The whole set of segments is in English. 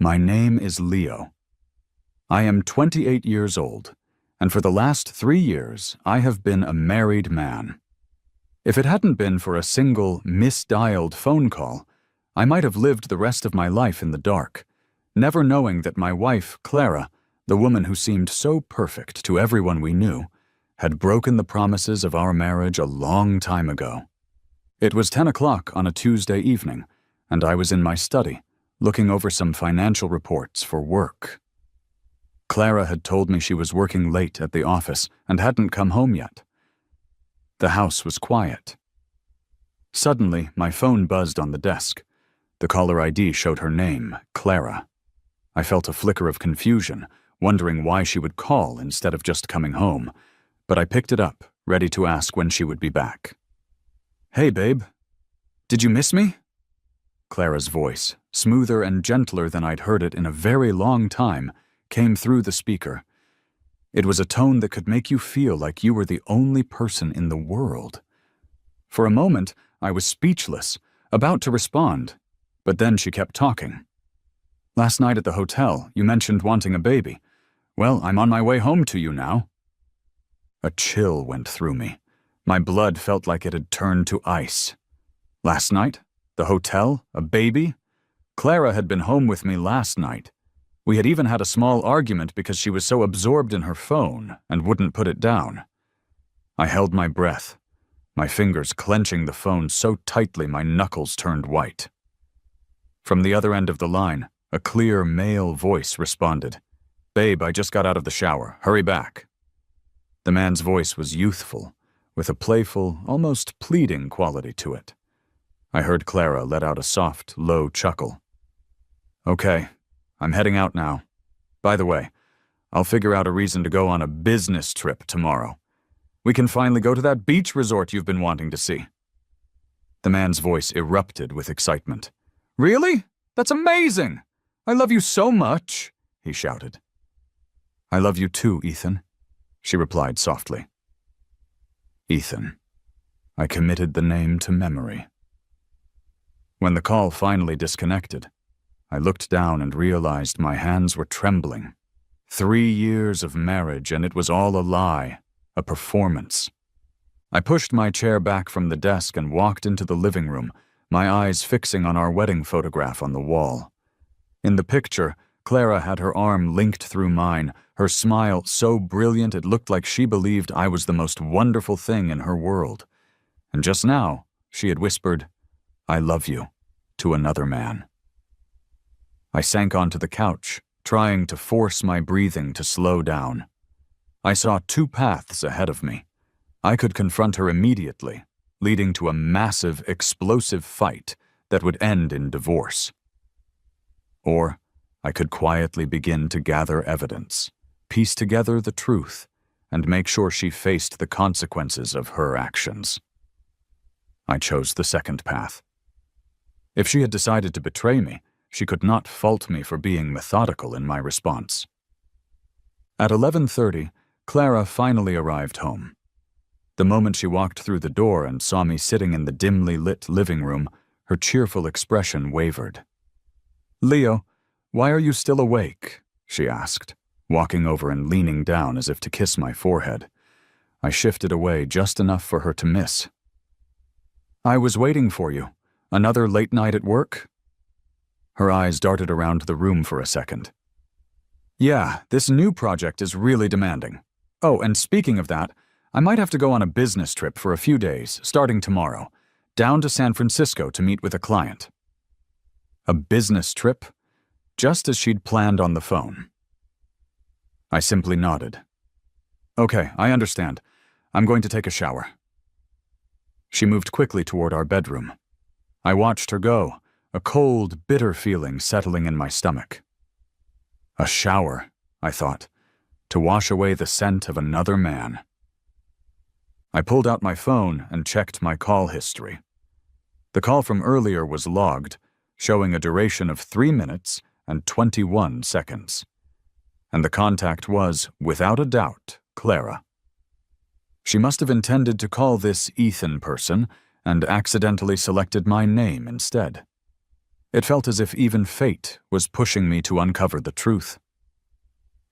My name is Leo. I am 28 years old, and for the last 3 years I have been a married man. If it hadn't been for a single misdialed phone call, I might have lived the rest of my life in the dark, never knowing that my wife, Clara, the woman who seemed so perfect to everyone we knew, had broken the promises of our marriage a long time ago. It was 10 o'clock on a Tuesday evening, and I was in my study, looking over some financial reports for work. Clara had told me she was working late at the office and hadn't come home yet. The house was quiet. Suddenly, my phone buzzed on the desk. The caller ID showed her name, Clara. I felt a flicker of confusion, wondering why she would call instead of just coming home, but I picked it up, ready to ask when she would be back. "Hey, babe. Did you miss me?" Clara's voice, smoother and gentler than I'd heard it in a very long time, came through the speaker. It was a tone that could make you feel like you were the only person in the world. For a moment, I was speechless, about to respond, but then she kept talking. "Last night at the hotel, you mentioned wanting a baby. Well, I'm on my way home to you now." A chill went through me. My blood felt like it had turned to ice. Last night? The hotel? A baby? Clara had been home with me last night. We had even had a small argument because she was so absorbed in her phone and wouldn't put it down. I held my breath, my fingers clenching the phone so tightly my knuckles turned white. From the other end of the line, a clear male voice responded, "Babe, I just got out of the shower. Hurry back." The man's voice was youthful, with a playful, almost pleading quality to it. I heard Clara let out a soft, low chuckle. "Okay, I'm heading out now. By the way, I'll figure out a reason to go on a business trip tomorrow. We can finally go to that beach resort you've been wanting to see." The man's voice erupted with excitement. "Really? That's amazing! I love you so much," he shouted. "I love you too, Ethan," she replied softly. Ethan. I committed the name to memory. When the call finally disconnected, I looked down and realized my hands were trembling. 3 years of marriage, and it was all a lie, a performance. I pushed my chair back from the desk and walked into the living room, my eyes fixing on our wedding photograph on the wall. In the picture, Clara had her arm linked through mine, her smile so brilliant it looked like she believed I was the most wonderful thing in her world. And just now, she had whispered, "I love you," to another man. I sank onto the couch, trying to force my breathing to slow down. I saw 2 paths ahead of me. I could confront her immediately, leading to a massive, explosive fight that would end in divorce. Or I could quietly begin to gather evidence, piece together the truth, and make sure she faced the consequences of her actions. I chose the second path. If she had decided to betray me, she could not fault me for being methodical in my response. At 11:30, Clara finally arrived home. The moment she walked through the door and saw me sitting in the dimly lit living room, her cheerful expression wavered. "Leo, why are you still awake?" she asked, walking over and leaning down as if to kiss my forehead. I shifted away just enough for her to miss. "I was waiting for you. Another late night at work?" Her eyes darted around the room for a second. "Yeah, this new project is really demanding. Oh, and speaking of that, I might have to go on a business trip for a few days, starting tomorrow, down to San Francisco to meet with a client." A business trip? Just as she'd planned on the phone. I simply nodded. "Okay, I understand. I'm going to take a shower." She moved quickly toward our bedroom. I watched her go, a cold, bitter feeling settling in my stomach. A shower, I thought, to wash away the scent of another man. I pulled out my phone and checked my call history. The call from earlier was logged, showing a duration of 3 minutes and 21 seconds. And the contact was, without a doubt, Clara. She must have intended to call this Ethan person and accidentally selected my name instead. It felt as if even fate was pushing me to uncover the truth.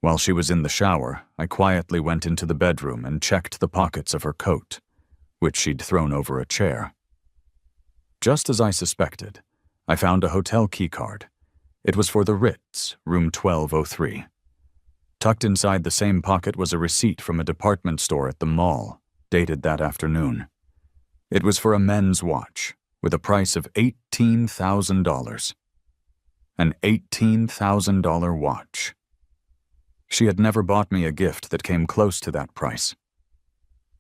While she was in the shower, I quietly went into the bedroom and checked the pockets of her coat, which she'd thrown over a chair. Just as I suspected, I found a hotel keycard. It was for the Ritz, room 1203. Tucked inside the same pocket was a receipt from a department store at the mall, dated that afternoon. It was for a men's watch, with a price of $18,000. An $18,000 watch. She had never bought me a gift that came close to that price.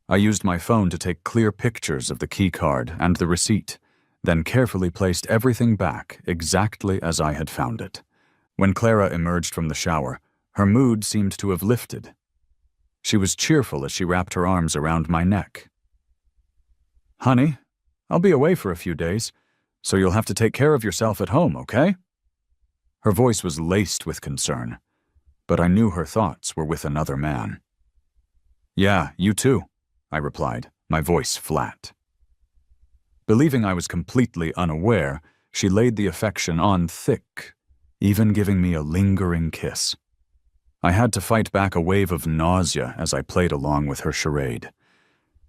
I used my phone to take clear pictures of the keycard and the receipt, then carefully placed everything back exactly as I had found it. When Clara emerged from the shower, her mood seemed to have lifted. She was cheerful as she wrapped her arms around my neck. "Honey, I'll be away for a few days, so you'll have to take care of yourself at home, okay?" Her voice was laced with concern, but I knew her thoughts were with another man. "Yeah, you too," I replied, my voice flat. Believing I was completely unaware, she laid the affection on thick, even giving me a lingering kiss. I had to fight back a wave of nausea as I played along with her charade.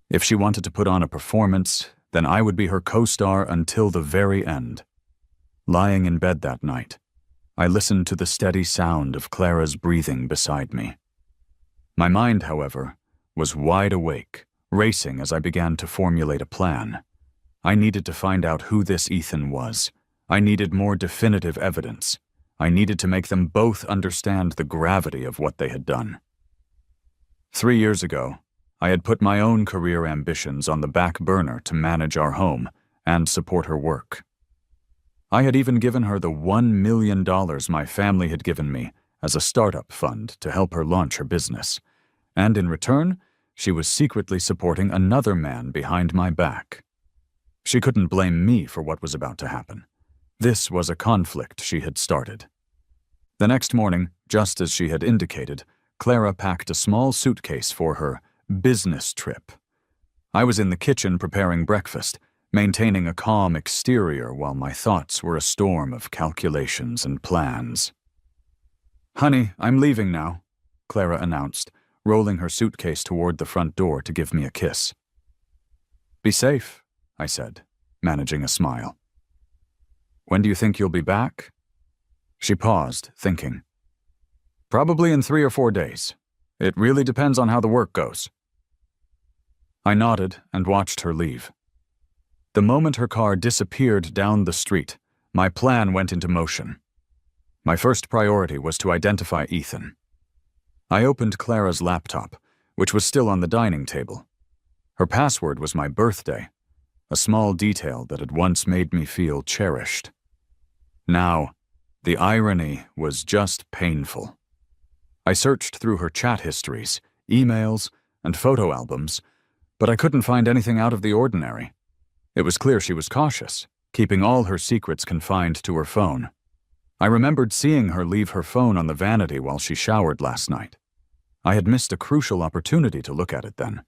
If she wanted to put on a performance, then I would be her co-star until the very end. Lying in bed that night, I listened to the steady sound of Clara's breathing beside me. My mind, however, was wide awake, racing as I began to formulate a plan. I needed to find out who this Ethan was. I needed more definitive evidence. I needed to make them both understand the gravity of what they had done. 3 years ago, I had put my own career ambitions on the back burner to manage our home and support her work. I had even given her the $1 million my family had given me as a startup fund to help her launch her business, and in return, she was secretly supporting another man behind my back. She couldn't blame me for what was about to happen. This was a conflict she had started. The next morning, just as she had indicated, Clara packed a small suitcase for her business trip. I was in the kitchen preparing breakfast, maintaining a calm exterior while my thoughts were a storm of calculations and plans. "Honey, I'm leaving now," Clara announced, rolling her suitcase toward the front door to give me a kiss. "Be safe," I said, managing a smile. "When do you think you'll be back?" She paused, thinking. "Probably in 3 or 4 days. It really depends on how the work goes." I nodded and watched her leave. The moment her car disappeared down the street, my plan went into motion. My first priority was to identify Ethan. I opened Clara's laptop, which was still on the dining table. Her password was my birthday, a small detail that had once made me feel cherished. Now, the irony was just painful. I searched through her chat histories, emails, and photo albums, but I couldn't find anything out of the ordinary. It was clear she was cautious, keeping all her secrets confined to her phone. I remembered seeing her leave her phone on the vanity while she showered last night. I had missed a crucial opportunity to look at it then.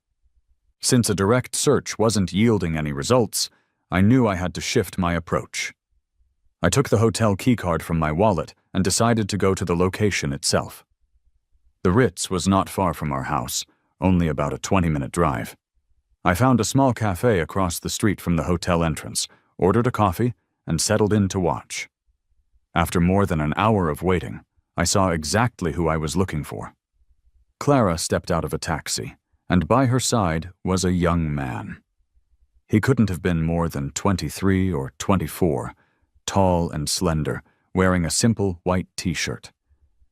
Since a direct search wasn't yielding any results, I knew I had to shift my approach. I took the hotel keycard from my wallet and decided to go to the location itself. The Ritz was not far from our house, only about a 20-minute drive. I found a small cafe across the street from the hotel entrance, ordered a coffee, and settled in to watch. After more than an hour of waiting, I saw exactly who I was looking for. Clara stepped out of a taxi, and by her side was a young man. He couldn't have been more than 23 or 24, tall and slender, wearing a simple white t-shirt.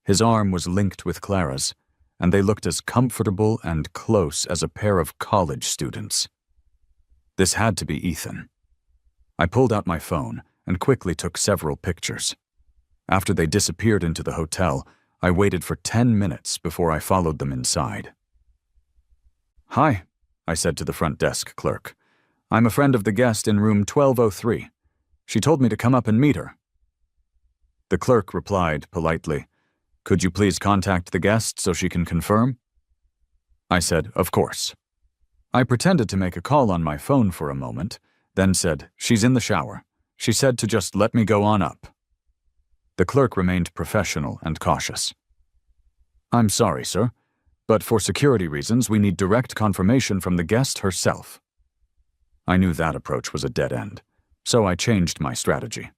His arm was linked with Clara's, and they looked as comfortable and close as a pair of college students. This had to be Ethan. I pulled out my phone and quickly took several pictures. After they disappeared into the hotel, I waited for 10 minutes before I followed them inside. "Hi," I said to the front desk clerk. "I'm a friend of the guest in room 1203. She told me to come up and meet her." The clerk replied politely, "Could you please contact the guest so she can confirm?" I said, "Of course." I pretended to make a call on my phone for a moment, then said, "She's in the shower. She said to just let me go on up. The clerk remained professional and cautious. I'm sorry, sir, but for security reasons, we need direct confirmation from the guest herself. I knew that approach was a dead end, so I changed my strategy.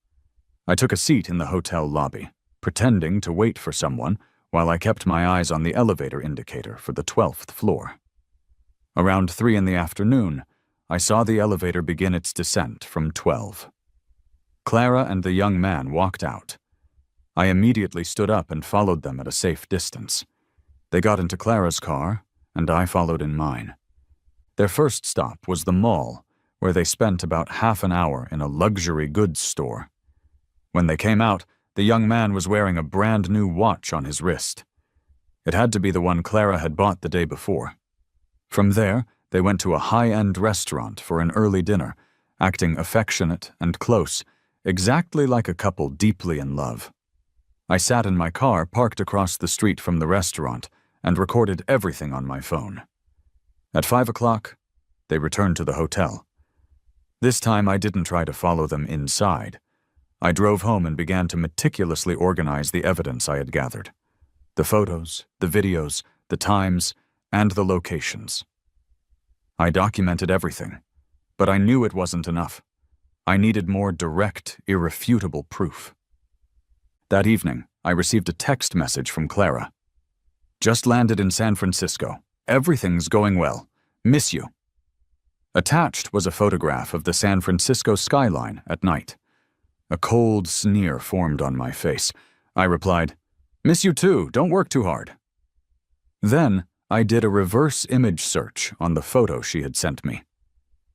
I took a seat in the hotel lobby, pretending to wait for someone while I kept my eyes on the elevator indicator for the 12th floor. Around 3 in the afternoon, I saw the elevator begin its descent from 12. Clara and the young man walked out. I immediately stood up and followed them at a safe distance. They got into Clara's car, and I followed in mine. Their first stop was the mall, where they spent about half an hour in a luxury goods store. When they came out, the young man was wearing a brand new watch on his wrist. It had to be the one Clara had bought the day before. From there, they went to a high-end restaurant for an early dinner, acting affectionate and close, exactly like a couple deeply in love. I sat in my car parked across the street from the restaurant and recorded everything on my phone. At 5 o'clock, they returned to the hotel. This time I didn't try to follow them inside. I drove home and began to meticulously organize the evidence I had gathered. The photos, the videos, the times, and the locations. I documented everything, but I knew it wasn't enough. I needed more direct, irrefutable proof. That evening, I received a text message from Clara. Just landed in San Francisco. Everything's going well. Miss you. Attached was a photograph of the San Francisco skyline at night. A cold sneer formed on my face. I replied, "Miss you too, don't work too hard." Then, I did a reverse image search on the photo she had sent me.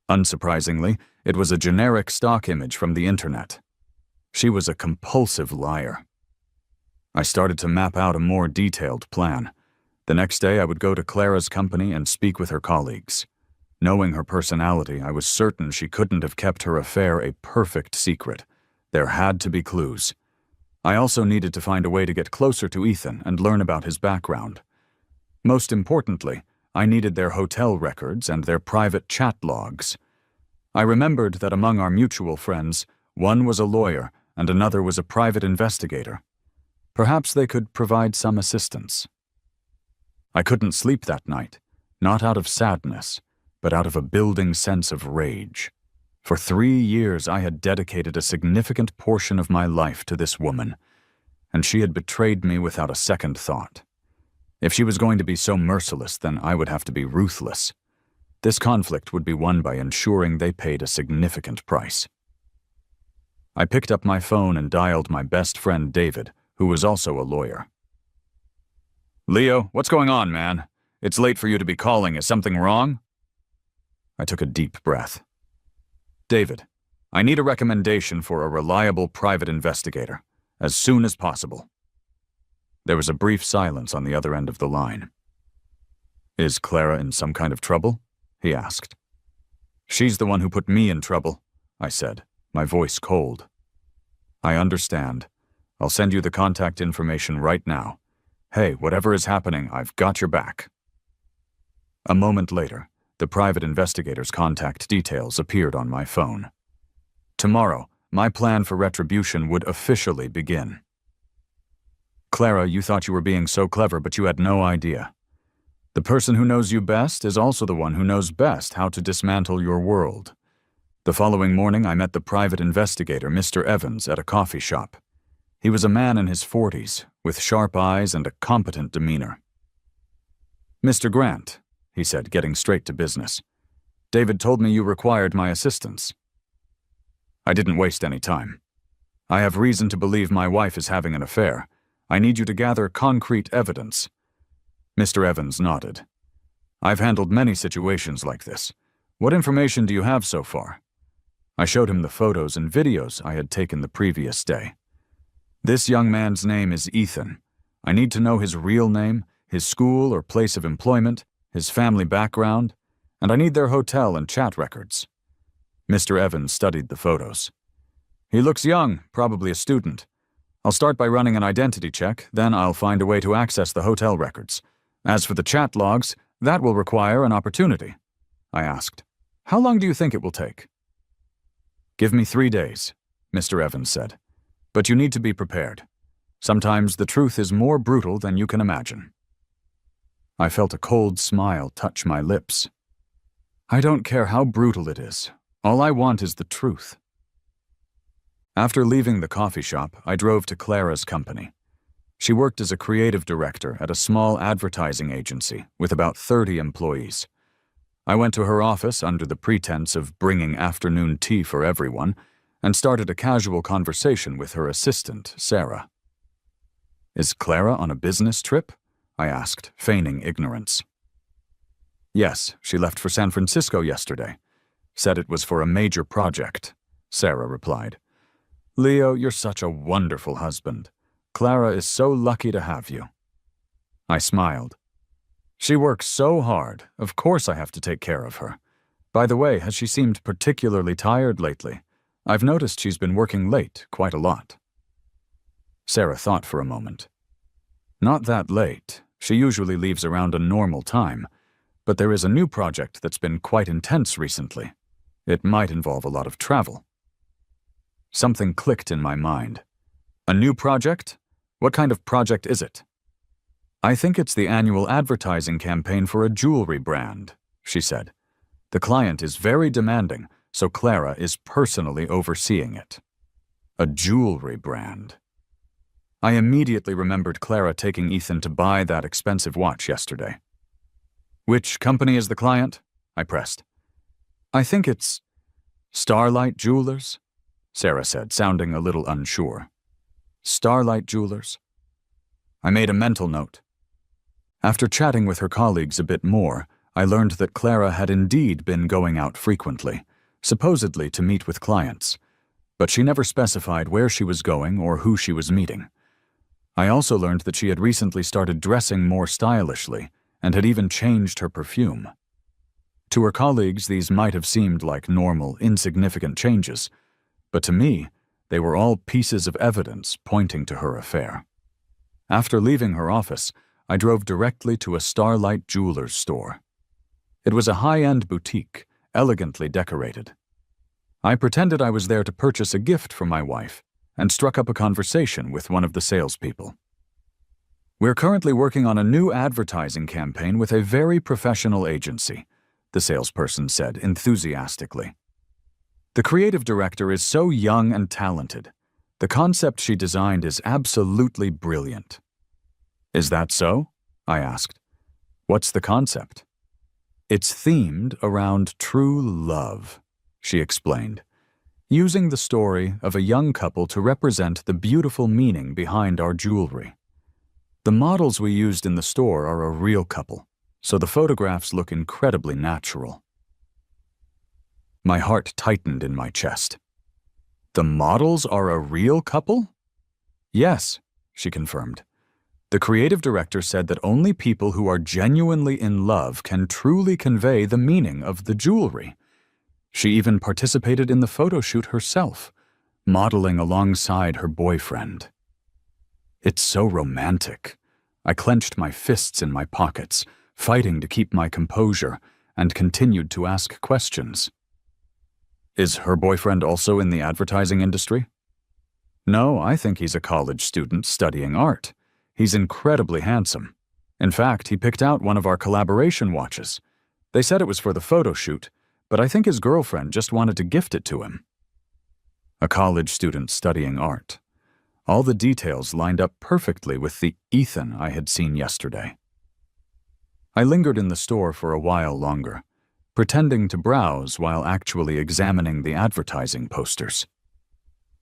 Unsurprisingly, it was a generic stock image from the internet. She was a compulsive liar. I started to map out a more detailed plan. The next day, I would go to Clara's company and speak with her colleagues. Knowing her personality, I was certain she couldn't have kept her affair a perfect secret. There had to be clues. I also needed to find a way to get closer to Ethan and learn about his background. Most importantly, I needed their hotel records and their private chat logs. I remembered that among our mutual friends, one was a lawyer and another was a private investigator. Perhaps they could provide some assistance. I couldn't sleep that night, not out of sadness, but out of a building sense of rage. For 3 years I had dedicated a significant portion of my life to this woman, and she had betrayed me without a second thought. If she was going to be so merciless, then I would have to be ruthless. This conflict would be won by ensuring they paid a significant price. I picked up my phone and dialed my best friend David, who was also a lawyer. "Leo, what's going on, man? It's late for you to be calling. Is something wrong?" I took a deep breath. "David, I need a recommendation for a reliable private investigator, as soon as possible." There was a brief silence on the other end of the line. "Is Clara in some kind of trouble?" he asked. "She's the one who put me in trouble," I said, my voice cold. "I understand. I'll send you the contact information right now. Hey, whatever is happening, I've got your back." A moment later, the private investigator's contact details appeared on my phone. Tomorrow, my plan for retribution would officially begin. "Clara, you thought you were being so clever, but you had no idea. The person who knows you best is also the one who knows best how to dismantle your world." The following morning, I met the private investigator, Mr. Evans, at a coffee shop. He was a man in his 40s, with sharp eyes and a competent demeanor. "Mr. Grant," he said, getting straight to business, "David told me you required my assistance." I didn't waste any time. "I have reason to believe my wife is having an affair. I need you to gather concrete evidence." Mr. Evans nodded. "I've handled many situations like this. What information do you have so far?" I showed him the photos and videos I had taken the previous day. "This young man's name is Ethan. I need to know his real name, his school or place of employment, his family background, and I need their hotel and chat records." Mr. Evans studied the photos. "He looks young, probably a student. I'll start by running an identity check, then I'll find a way to access the hotel records. As for the chat logs, that will require an opportunity." I asked, "How long do you think it will take?" "Give me 3 days. Mr. Evans said. "But you need to be prepared. Sometimes the truth is more brutal than you can imagine." I felt a cold smile touch my lips. I don't care how brutal it is. All I want is the truth. After leaving the coffee shop, I drove to Clara's company. She worked as a creative director at a small advertising agency with about 30 employees. I went to her office under the pretense of bringing afternoon tea for everyone and started a casual conversation with her assistant, Sarah. "Is Clara on a business trip?" I asked, feigning ignorance. "Yes, she left for San Francisco yesterday. Said it was for a major project," Sarah replied. "Leo, you're such a wonderful husband. Clara is so lucky to have you." I smiled. "She works so hard. Of course I have to take care of her. By the way, has she seemed particularly tired lately? I've noticed she's been working late quite a lot." Sarah thought for a moment. "Not that late. She usually leaves around a normal time. But there is a new project that's been quite intense recently. It might involve a lot of travel." Something clicked in my mind. "A new project? What kind of project is it?" "I think it's the annual advertising campaign for a jewelry brand," she said. "The client is very demanding, so Clara is personally overseeing it." A jewelry brand. I immediately remembered Clara taking Ethan to buy that expensive watch yesterday. "Which company is the client?" I pressed. "I think it's Starlight Jewelers," Sarah said, sounding a little unsure. Starlight Jewelers. I made a mental note. After chatting with her colleagues a bit more, I learned that Clara had indeed been going out frequently, supposedly to meet with clients, but she never specified where she was going or who she was meeting. I also learned that she had recently started dressing more stylishly and had even changed her perfume. To her colleagues, these might have seemed like normal, insignificant changes, but to me, they were all pieces of evidence pointing to her affair. After leaving her office, I drove directly to a Starlight Jewelers store. It was a high-end boutique, elegantly decorated. I pretended I was there to purchase a gift for my wife and struck up a conversation with one of the salespeople. "We're currently working on a new advertising campaign with a very professional agency," the salesperson said enthusiastically. "The creative director is so young and talented. The concept she designed is absolutely brilliant." "Is that so?" I asked. "What's the concept?" "It's themed around true love," she explained, using the story of a young couple to represent the beautiful meaning behind our jewelry. The models we used in the store are a real couple, so the photographs look incredibly natural. My heart tightened in my chest. "The models are a real couple?" "Yes," she confirmed. "The creative director said that only people who are genuinely in love can truly convey the meaning of the jewelry. She even participated in the photo shoot herself, modeling alongside her boyfriend." It's so romantic. I clenched my fists in my pockets, fighting to keep my composure, and continued to ask questions. "Is her boyfriend also in the advertising industry?" "No, I think he's a college student studying art. He's incredibly handsome. In fact, he picked out one of our collaboration watches. They said it was for the photo shoot, but I think his girlfriend just wanted to gift it to him." A college student studying art. All the details lined up perfectly with the Ethan I had seen yesterday. I lingered in the store for a while longer, pretending to browse while actually examining the advertising posters.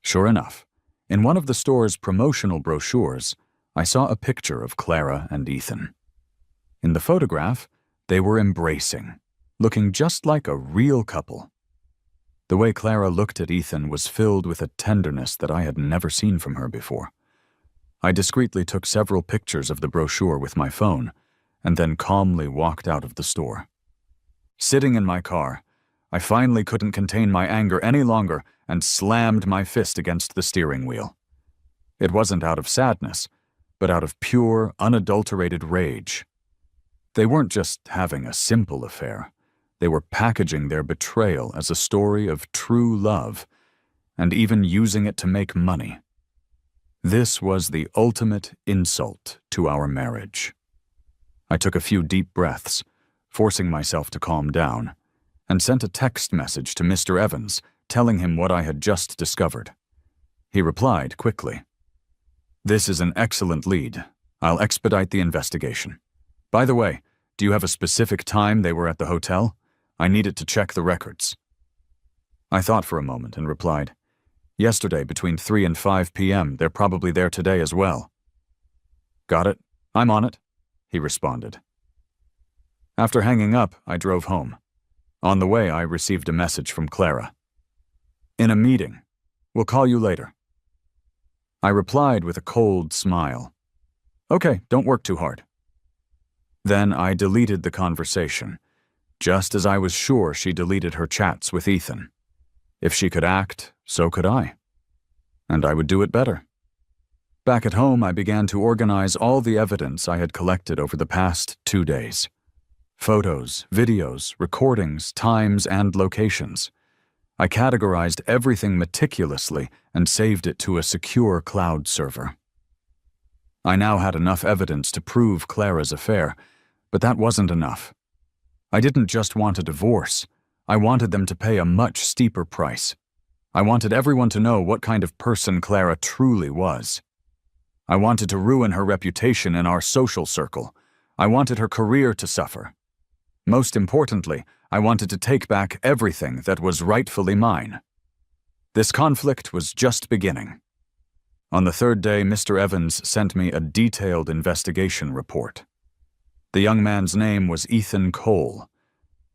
Sure enough, in one of the store's promotional brochures, I saw a picture of Clara and Ethan. In the photograph, they were embracing, looking just like a real couple. The way Clara looked at Ethan was filled with a tenderness that I had never seen from her before. I discreetly took several pictures of the brochure with my phone, and then calmly walked out of the store. Sitting in my car, I finally couldn't contain my anger any longer and slammed my fist against the steering wheel. It wasn't out of sadness, but out of pure, unadulterated rage. They weren't just having a simple affair. They were packaging their betrayal as a story of true love, and even using it to make money. This was the ultimate insult to our marriage. I took a few deep breaths, forcing myself to calm down, and sent a text message to Mr. Evans telling him what I had just discovered. He replied quickly. "This is an excellent lead. I'll expedite the investigation. By the way, do you have a specific time they were at the hotel? I needed to check the records." I thought for a moment and replied, "Yesterday between 3 and 5 p.m. They're probably there today as well." "Got it. I'm on it," he responded. After hanging up, I drove home. On the way, I received a message from Clara. "In a meeting. We'll call you later." I replied with a cold smile. "Okay, don't work too hard." Then I deleted the conversation, just as I was sure she deleted her chats with Ethan. If she could act, so could I. And I would do it better. Back at home, I began to organize all the evidence I had collected over the past 2 days. Photos, videos, recordings, times, and locations. I categorized everything meticulously and saved it to a secure cloud server. I now had enough evidence to prove Clara's affair, but that wasn't enough. I didn't just want a divorce. I wanted them to pay a much steeper price. I wanted everyone to know what kind of person Clara truly was. I wanted to ruin her reputation in our social circle. I wanted her career to suffer. Most importantly, I wanted to take back everything that was rightfully mine. This conflict was just beginning. On the 3rd day, Mr. Evans sent me a detailed investigation report. The young man's name was Ethan Cole,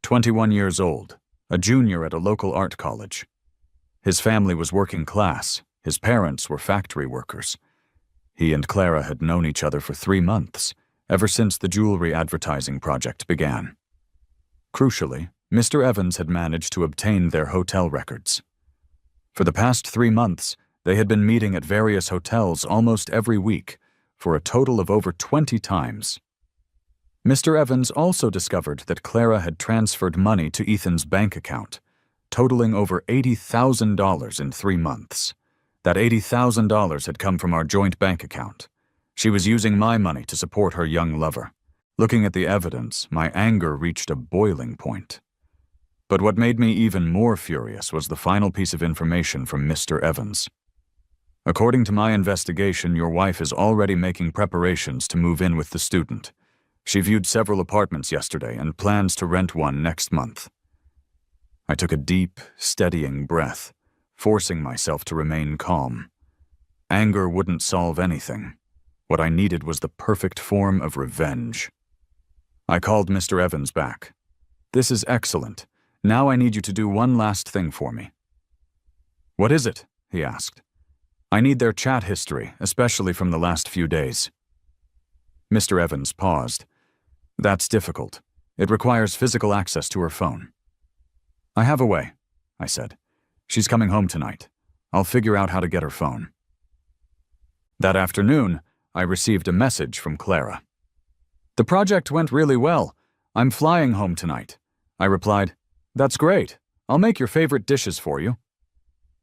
21 years old, a junior at a local art college. His family was working class. His parents were factory workers. He and Clara had known each other for 3 months, ever since the jewelry advertising project began. Crucially, Mr. Evans had managed to obtain their hotel records. For the past 3 months, they had been meeting at various hotels almost every week, for a total of over 20 times. Mr. Evans also discovered that Clara had transferred money to Ethan's bank account, totaling over $80,000 in 3 months. That $80,000 had come from our joint bank account. She was using my money to support her young lover. Looking at the evidence, my anger reached a boiling point. But what made me even more furious was the final piece of information from Mr. Evans. "According to my investigation, your wife is already making preparations to move in with the student. She viewed several apartments yesterday and plans to rent one next month." I took a deep, steadying breath, forcing myself to remain calm. Anger wouldn't solve anything. What I needed was the perfect form of revenge. I called Mr. Evans back. "This is excellent. Now I need you to do one last thing for me." "What is it?" he asked. "I need their chat history, especially from the last few days." Mr. Evans paused. "That's difficult. It requires physical access to her phone." "I have a way," I said. "She's coming home tonight. I'll figure out how to get her phone." That afternoon, I received a message from Clara. "The project went really well. I'm flying home tonight." I replied, "That's great. I'll make your favorite dishes for you."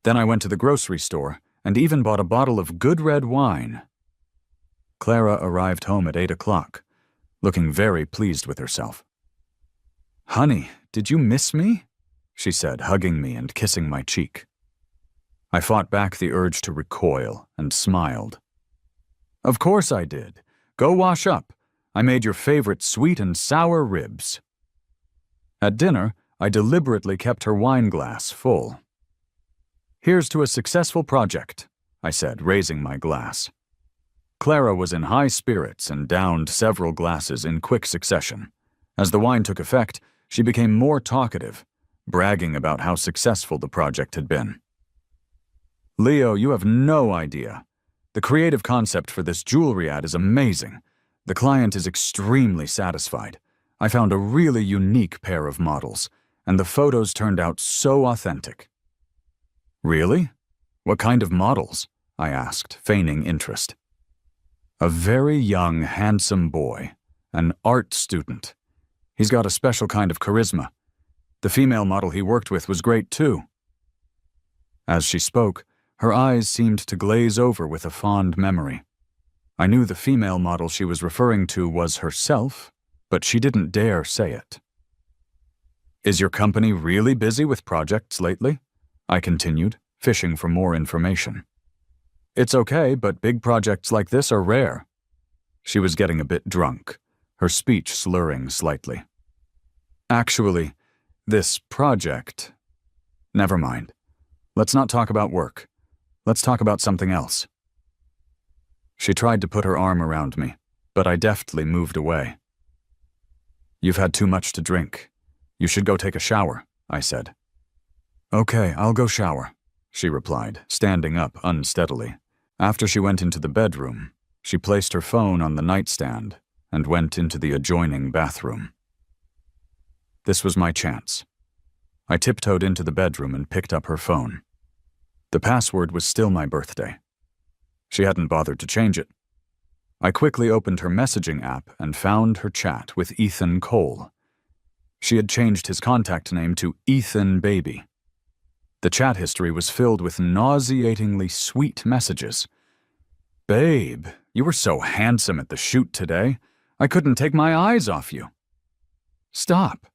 Then I went to the grocery store and even bought a bottle of good red wine. Clara arrived home at 8 o'clock, looking very pleased with herself. "Honey, did you miss me?" she said, hugging me and kissing my cheek. I fought back the urge to recoil and smiled. "Of course I did. Go wash up. I made your favorite sweet and sour ribs." At dinner, I deliberately kept her wine glass full. "Here's to a successful project," I said, raising my glass. Clara was in high spirits and downed several glasses in quick succession. As the wine took effect, she became more talkative, bragging about how successful the project had been. "Leo, you have no idea. The creative concept for this jewelry ad is amazing. The client is extremely satisfied. I found a really unique pair of models, and the photos turned out so authentic." "Really? What kind of models?" I asked, feigning interest. "A very young, handsome boy, an art student. He's got a special kind of charisma. The female model he worked with was great too." As she spoke, her eyes seemed to glaze over with a fond memory. I knew the female model she was referring to was herself, but she didn't dare say it. "Is your company really busy with projects lately?" I continued, fishing for more information. "It's okay, but big projects like this are rare." She was getting a bit drunk, her speech slurring slightly. "Actually, this project—" "Never mind. Let's not talk about work. Let's talk about something else." She tried to put her arm around me, but I deftly moved away. "You've had too much to drink. You should go take a shower," I said. "Okay, I'll go shower," she replied, standing up unsteadily. After she went into the bedroom, she placed her phone on the nightstand and went into the adjoining bathroom. This was my chance. I tiptoed into the bedroom and picked up her phone. The password was still my birthday. She hadn't bothered to change it. I quickly opened her messaging app and found her chat with Ethan Cole. She had changed his contact name to Ethan Baby. The chat history was filled with nauseatingly sweet messages. "Babe, you were so handsome at the shoot today. I couldn't take my eyes off you." "Stop.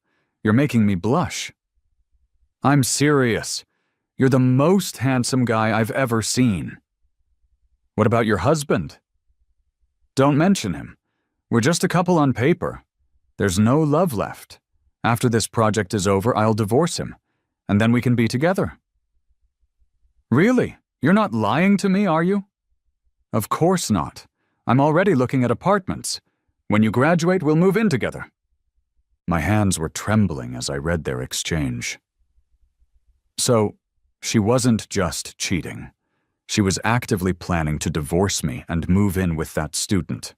You're making me blush." "I'm serious. You're the most handsome guy I've ever seen." "What about your husband?" "Don't mention him. We're just a couple on paper. There's no love left. After this project is over, I'll divorce him, and then we can be together." "Really? You're not lying to me, are you?" "Of course not. I'm already looking at apartments. When you graduate, we'll move in together." My hands were trembling as I read their exchange. So, she wasn't just cheating. She was actively planning to divorce me and move in with that student.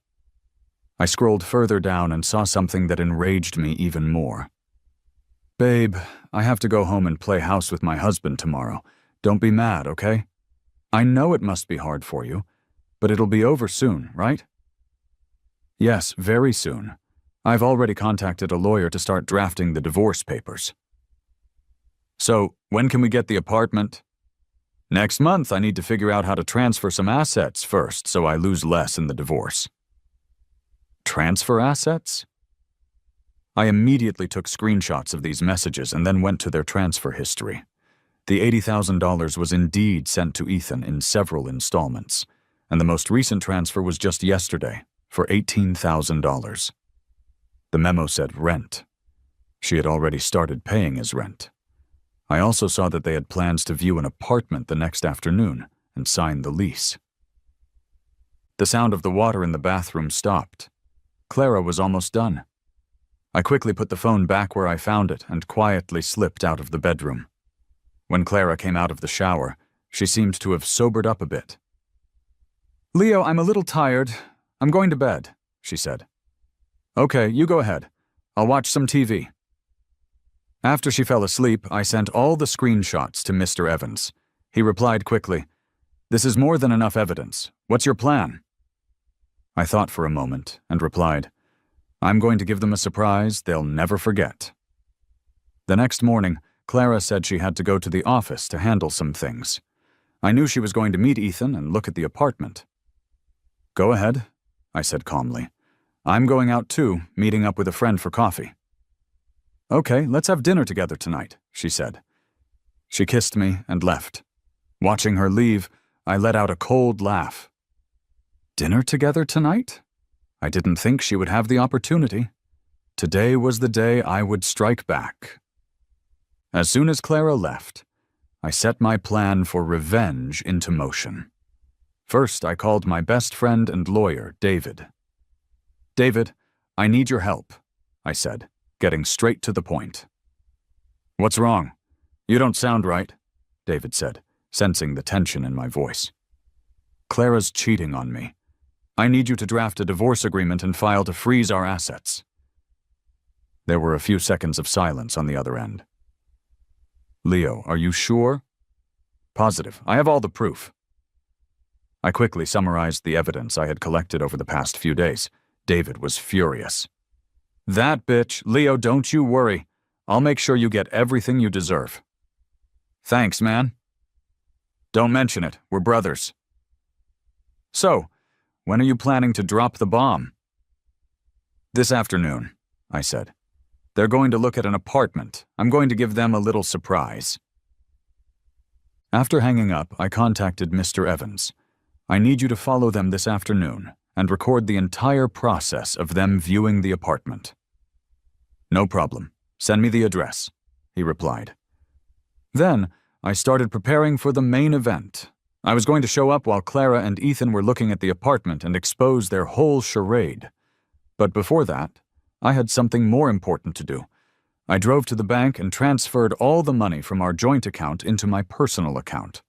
I scrolled further down and saw something that enraged me even more. "Babe, I have to go home and play house with my husband tomorrow. Don't be mad, okay? I know it must be hard for you, but it'll be over soon, right?" "Yes, very soon. I've already contacted a lawyer to start drafting the divorce papers." "So, when can we get the apartment?" "Next month. I need to figure out how to transfer some assets first so I lose less in the divorce." "Transfer assets?" I immediately took screenshots of these messages and then went to their transfer history. The $80,000 was indeed sent to Ethan in several installments, and the most recent transfer was just yesterday for $18,000. The memo said rent. She had already started paying his rent. I also saw that they had plans to view an apartment the next afternoon and sign the lease. The sound of the water in the bathroom stopped. Clara was almost done. I quickly put the phone back where I found it and quietly slipped out of the bedroom. When Clara came out of the shower, she seemed to have sobered up a bit. "Leo, I'm a little tired. I'm going to bed," she said. "Okay, you go ahead. I'll watch some TV." After she fell asleep, I sent all the screenshots to Mr. Evans. He replied quickly, "This is more than enough evidence. What's your plan?" I thought for a moment and replied, "I'm going to give them a surprise they'll never forget." The next morning, Clara said she had to go to the office to handle some things. I knew she was going to meet Ethan and look at the apartment. "Go ahead," I said calmly. "I'm going out too, meeting up with a friend for coffee." "Okay, let's have dinner together tonight," she said. She kissed me and left. Watching her leave, I let out a cold laugh. Dinner together tonight? I didn't think she would have the opportunity. Today was the day I would strike back. As soon as Clara left, I set my plan for revenge into motion. First, I called my best friend and lawyer, David. "David, I need your help," I said, getting straight to the point. "What's wrong? You don't sound right," David said, sensing the tension in my voice. "Clara's cheating on me. I need you to draft a divorce agreement and file to freeze our assets." There were a few seconds of silence on the other end. "Leo, are you sure?" "Positive. I have all the proof." I quickly summarized the evidence I had collected over the past few days. David was furious. "That bitch, Leo, don't you worry. I'll make sure you get everything you deserve." "Thanks, man." Don't mention it. We're brothers. So, when are you planning to drop the bomb? This afternoon, I said. They're going to look at an apartment. I'm going to give them a little surprise. After hanging up, I contacted Mr. Evans. I need you to follow them this afternoon and record the entire process of them viewing the apartment. No problem. Send me the address, he replied. Then, I started preparing for the main event. I was going to show up while Clara and Ethan were looking at the apartment and expose their whole charade. But before that, I had something more important to do. I drove to the bank and transferred all the money from our joint account into my personal account.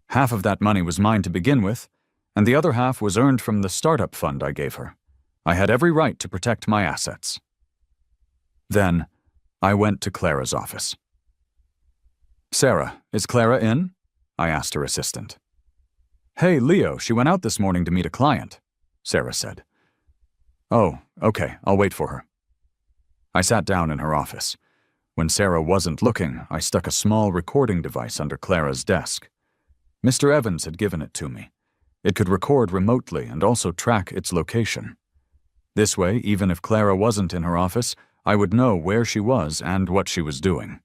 Half of that money was mine to begin with, and the other half was earned from the startup fund I gave her. I had every right to protect my assets. Then, I went to Clara's office. Sarah, is Clara in? I asked her assistant. Hey, Leo, she went out this morning to meet a client, Sarah said. Oh, okay, I'll wait for her. I sat down in her office. When Sarah wasn't looking, I stuck a small recording device under Clara's desk. Mr. Evans had given it to me. It could record remotely and also track its location. This way, even if Clara wasn't in her office, I would know where she was and what she was doing.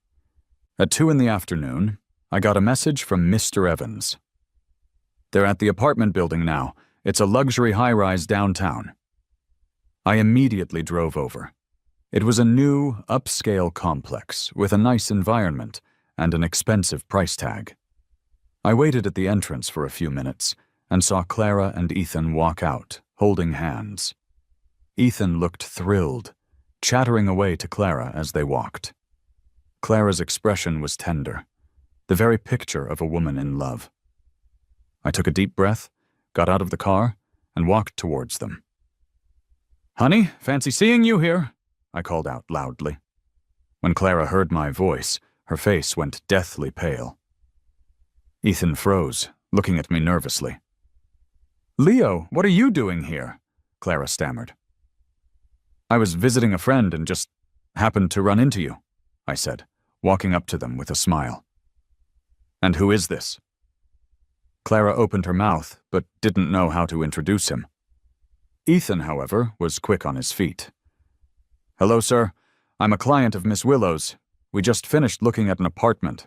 At 2 p.m, I got a message from Mr. Evans. They're at the apartment building now. It's a luxury high-rise downtown. I immediately drove over. It was a new, upscale complex with a nice environment and an expensive price tag. I waited at the entrance for a few minutes and saw Clara and Ethan walk out, holding hands. Ethan looked thrilled, chattering away to Clara as they walked. Clara's expression was tender, the very picture of a woman in love. I took a deep breath, got out of the car, and walked towards them. Honey, fancy seeing you here, I called out loudly. When Clara heard my voice, her face went deathly pale. Ethan froze, looking at me nervously. Leo, what are you doing here? Clara stammered. I was visiting a friend and just happened to run into you, I said, walking up to them with a smile. And who is this? Clara opened her mouth, but didn't know how to introduce him. Ethan, however, was quick on his feet. Hello, sir. I'm a client of Miss Willow's. We just finished looking at an apartment.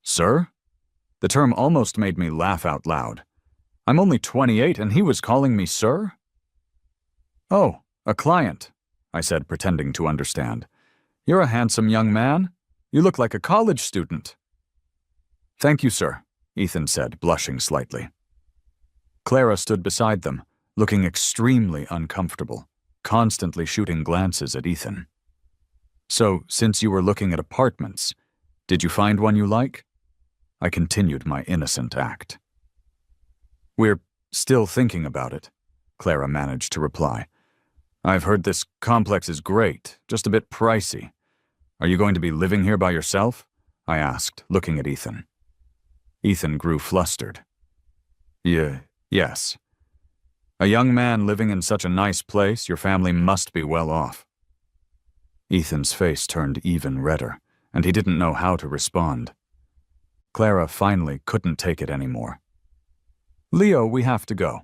Sir? The term almost made me laugh out loud. I'm only 28 and he was calling me sir? Oh, a client, I said, pretending to understand. You're a handsome young man. You look like a college student. Thank you, sir, Ethan said, blushing slightly. Clara stood beside them, looking extremely uncomfortable, constantly shooting glances at Ethan. So, since you were looking at apartments, did you find one you like? I continued my innocent act. We're still thinking about it, Clara managed to reply. I've heard this complex is great, just a bit pricey. Are you going to be living here by yourself? I asked, looking at Ethan. Ethan grew flustered. Yes. A young man living in such a nice place, your family must be well off. Ethan's face turned even redder, and he didn't know how to respond. Clara finally couldn't take it anymore. Leo, we have to go.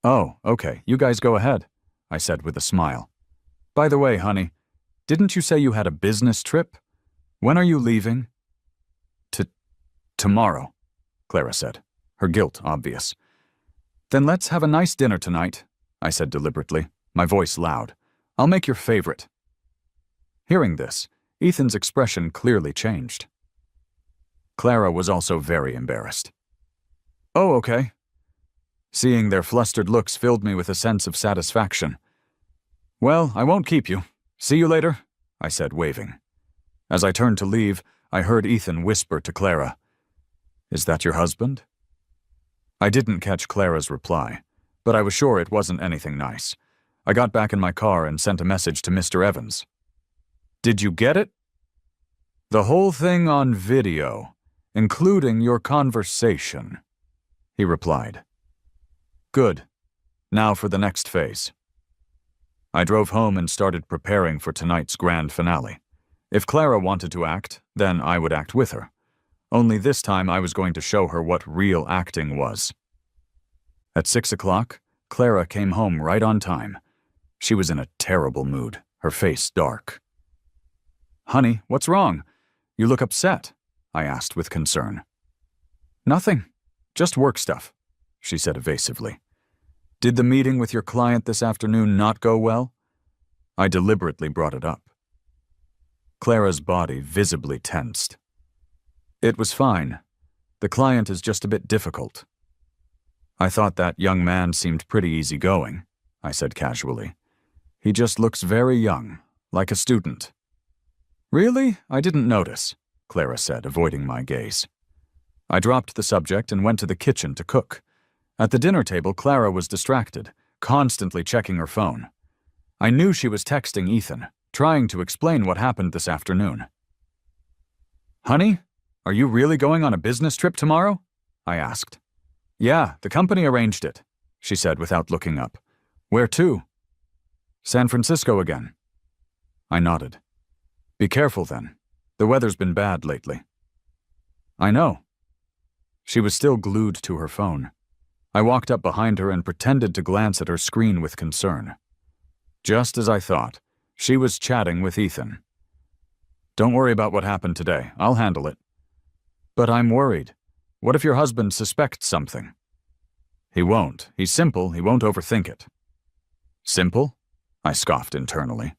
Oh, okay, you guys go ahead, I said with a smile. By the way, honey, didn't you say you had a business trip? When are you leaving? Tomorrow, Clara said, her guilt obvious. Then let's have a nice dinner tonight, I said deliberately, my voice loud. I'll make your favorite. Hearing this, Ethan's expression clearly changed. Clara was also very embarrassed. Oh, okay. Seeing their flustered looks filled me with a sense of satisfaction. Well, I won't keep you. See you later, I said, waving. As I turned to leave, I heard Ethan whisper to Clara, Is that your husband? I didn't catch Clara's reply, but I was sure it wasn't anything nice. I got back in my car and sent a message to Mr. Evans. Did you get it? The whole thing on video, including your conversation, he replied. Good. Now for the next phase. I drove home and started preparing for tonight's grand finale. If Clara wanted to act, then I would act with her. only this time I was going to show her what real acting was. At 6 o'clock, Clara came home right on time. She was in a terrible mood, her face dark. "Honey, what's wrong? You look upset," I asked with concern. "Nothing, just work stuff," she said evasively. "Did the meeting with your client this afternoon not go well?" I deliberately brought it up. Clara's body visibly tensed. "It was fine. The client is just a bit difficult." "I thought that young man seemed pretty easygoing," I said casually. "He just looks very young, like a student." "Really? I didn't notice," Clara said, avoiding my gaze. I dropped the subject and went to the kitchen to cook. At the dinner table, Clara was distracted, constantly checking her phone. I knew she was texting Ethan, trying to explain what happened this afternoon. "Honey, are you really going on a business trip tomorrow?" I asked. "Yeah, the company arranged it," she said without looking up. "Where to?" "San Francisco again." I nodded. "Be careful then. The weather's been bad lately." "I know." She was still glued to her phone. I walked up behind her and pretended to glance at her screen with concern. Just as I thought, she was chatting with Ethan. "Don't worry about what happened today. I'll handle it." "But I'm worried. What if your husband suspects something?" "He won't. He's simple. He won't overthink it." "Simple?" I scoffed internally.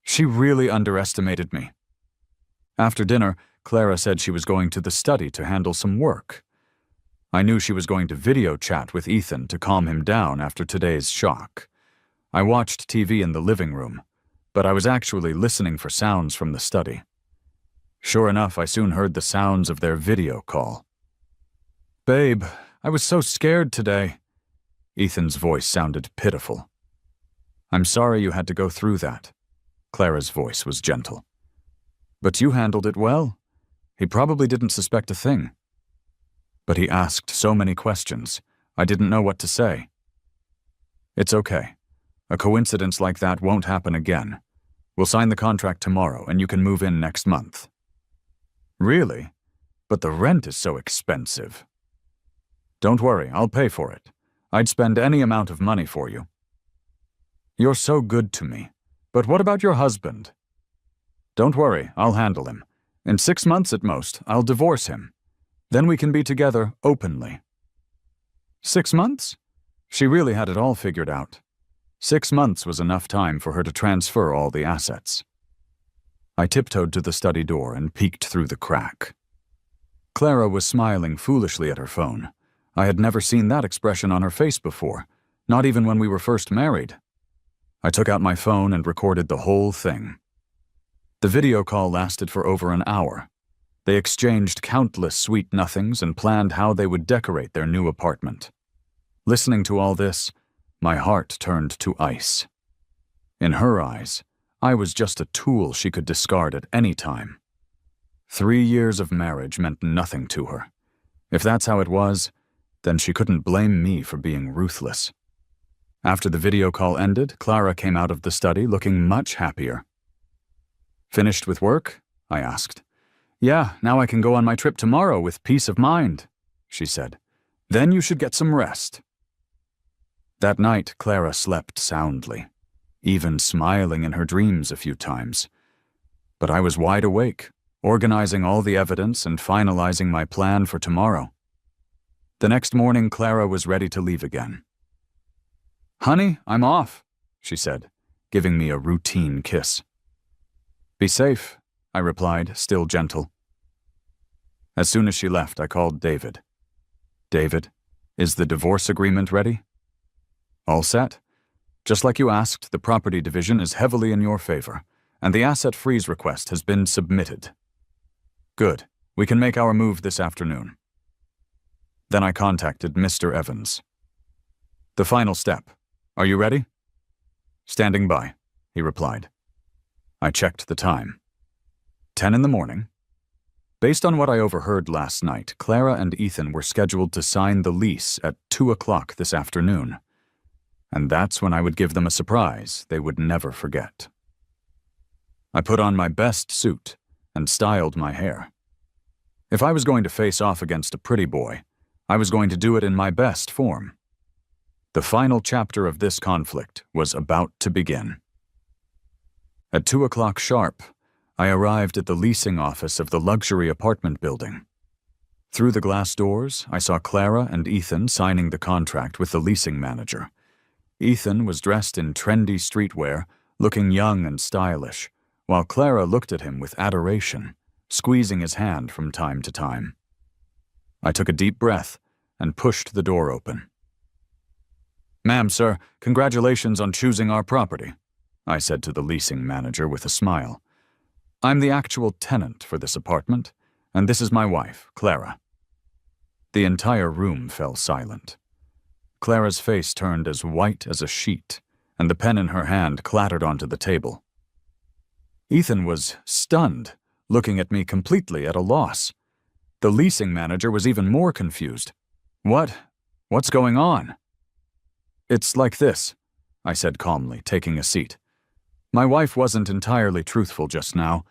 She really underestimated me. After dinner, Clara said she was going to the study to handle some work. I knew she was going to video chat with Ethan to calm him down after today's shock. I watched TV in the living room, but I was actually listening for sounds from the study. Sure enough, I soon heard the sounds of their video call. "Babe, I was so scared today." Ethan's voice sounded pitiful. "I'm sorry you had to go through that." Clara's voice was gentle. "But you handled it well. He probably didn't suspect a thing." "But he asked so many questions. I didn't know what to say." "It's okay. A coincidence like that won't happen again. We'll sign the contract tomorrow and you can move in next month." "Really? But the rent is so expensive." "Don't worry, I'll pay for it. I'd spend any amount of money for you." "You're so good to me. But what about your husband?" "Don't worry, I'll handle him. In 6 months at most, I'll divorce him. Then we can be together openly." 6 months? She really had it all figured out. 6 months was enough time for her to transfer all the assets. I tiptoed to the study door and peeked through the crack. Clara was smiling foolishly at her phone. I had never seen that expression on her face before, not even when we were first married. I took out my phone and recorded the whole thing. The video call lasted for over an hour. They exchanged countless sweet nothings and planned how they would decorate their new apartment. Listening to all this, my heart turned to ice. In her eyes, I was just a tool she could discard at any time. 3 years of marriage meant nothing to her. If that's how it was, then she couldn't blame me for being ruthless. After the video call ended, Clara came out of the study looking much happier. "Finished with work?" I asked. "Yeah, now I can go on my trip tomorrow with peace of mind," she said. "Then you should get some rest." That night, Clara slept soundly, even smiling in her dreams a few times. But I was wide awake, organizing all the evidence and finalizing my plan for tomorrow. The next morning, Clara was ready to leave again. "Honey, I'm off," she said, giving me a routine kiss. "Be safe," I replied, still gentle. As soon as she left, I called David. "David, is the divorce agreement ready?" "All set. Just like you asked, the property division is heavily in your favor, and the asset freeze request has been submitted." "Good. We can make our move this afternoon." Then I contacted Mr. Evans. "The final step. Are you ready?" "Standing by," he replied. I checked the time. 10 in the morning. Based on what I overheard last night, Clara and Ethan were scheduled to sign the lease at 2 o'clock this afternoon. And that's when I would give them a surprise they would never forget. I put on my best suit and styled my hair. If I was going to face off against a pretty boy, I was going to do it in my best form. The final chapter of this conflict was about to begin. At 2 o'clock sharp, I arrived at the leasing office of the luxury apartment building. Through the glass doors, I saw Clara and Ethan signing the contract with the leasing manager. Ethan was dressed in trendy streetwear, looking young and stylish, while Clara looked at him with adoration, squeezing his hand from time to time. I took a deep breath and pushed the door open. "Ma'am, sir, congratulations on choosing our property," I said to the leasing manager with a smile. "I'm the actual tenant for this apartment, and this is my wife, Clara." The entire room fell silent. Clara's face turned as white as a sheet, and the pen in her hand clattered onto the table. Ethan was stunned, looking at me completely at a loss. The leasing manager was even more confused. What's going on?" "It's like this," I said calmly, taking a seat. "My wife wasn't entirely truthful just now.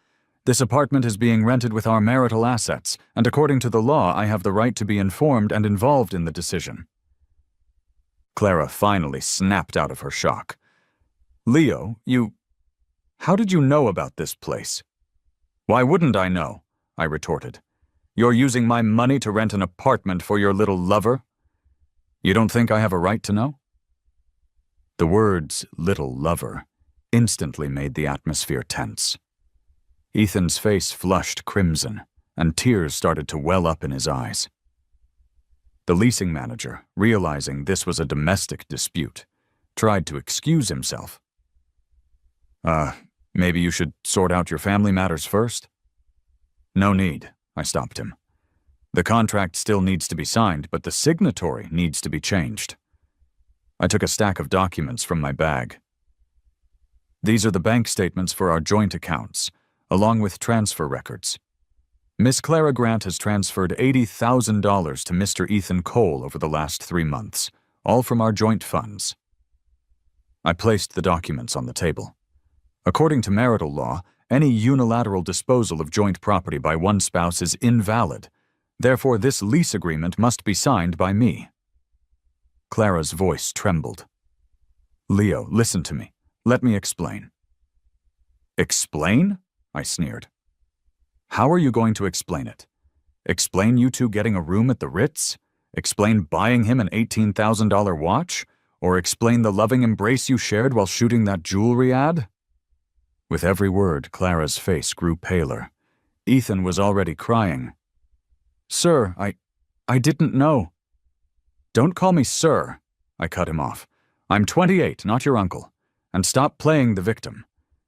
This apartment is being rented with our marital assets, and according to the law, I have the right to be informed and involved in the decision." Clara finally snapped out of her shock. "Leo, how did you know about this place?" "Why wouldn't I know?" I retorted. "You're using my money to rent an apartment for your little lover? You don't think I have a right to know?" The words "little lover" instantly made the atmosphere tense. Ethan's face flushed crimson, and tears started to well up in his eyes. The leasing manager, realizing this was a domestic dispute, tried to excuse himself. Maybe you should sort out your family matters first?" "No need," I stopped him. "The contract still needs to be signed, but the signatory needs to be changed." I took a stack of documents from my bag. "These are the bank statements for our joint accounts, along with transfer records. Miss Clara Grant has transferred $80,000 to Mr. Ethan Cole over the last 3 months, all from our joint funds." I placed the documents on the table. According to marital law, any unilateral disposal of joint property by one spouse is invalid. Therefore, this lease agreement must be signed by me. Clara's voice trembled. "Leo, listen to me. Let me explain." "Explain?" I sneered. "How are you going to explain it? Explain you two getting a room at the Ritz? Explain buying him an $18,000 watch? Or explain the loving embrace you shared while shooting that jewelry ad?" With every word, Clara's face grew paler. Ethan was already crying. "Sir, I didn't know." "Don't call me sir," I cut him off. "I'm 28, not your uncle. And stop playing the victim.